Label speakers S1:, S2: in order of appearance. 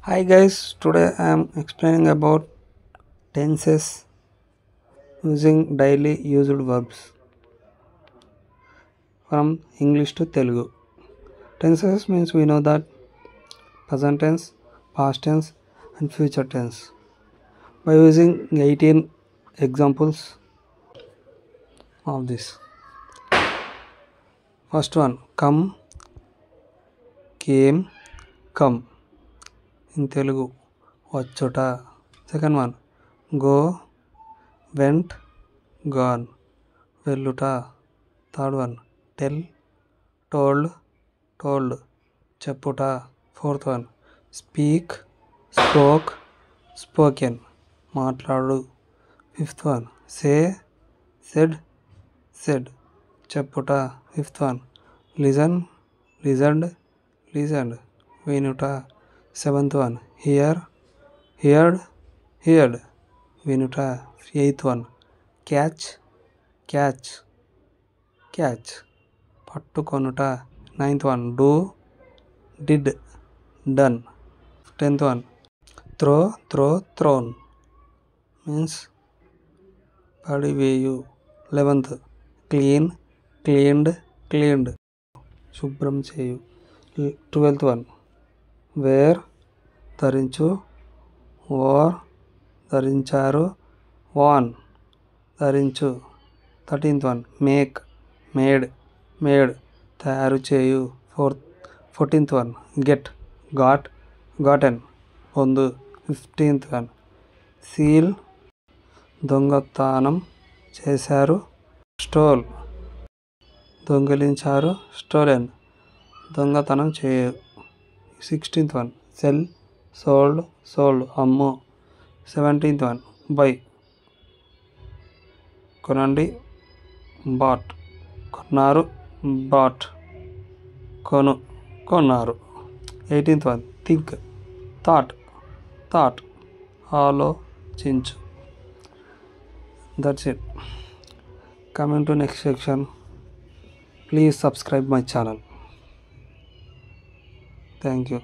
S1: Hi guys, today I am explaining about tenses using daily used verbs from English to Telugu. Tenses means we know that present tense, past tense and future tense. By using 18 examples of this. First one, come, came, come in Telugu. Vachota. Second one, go, went, gone. Velluta. Third one, tell, told, told. Chapputa. Fourth one, speak, spoke, spoken. Matladu. Fifth one, say, said, said. Chapputa. Fifth one, listen, listened, listened. Vinuta. Seventh one, hear, heard, heard. Vinuta. Eighth one, catch, catch, catch. పట్టుకొనుట. Ninth one, do, did, done. Tenth one, throw, throw, thrown means పడివేయు. 11th, clean, cleaned, cleaned శుభ్రం చేయు. 12th one, wear ధరించు, wore ధరించారు, worn ధరించు. 13th one, make made made తయారు చేయు. 14th one, get got gotten పొందు. 15th one, seal దొంగతనం చేశారు, stole దొంగిలించారు, stolen దొంగతనం చేయు. 16th one, cell sold sold Ammu. 17th one, by కొనండి, బాట్ కొన్నారు, బాట్ కొను కొన్నారు. 18th one, think thought thought ఆలోచించు. That's it. Coming to next section. Please subscribe my channel. Thank you.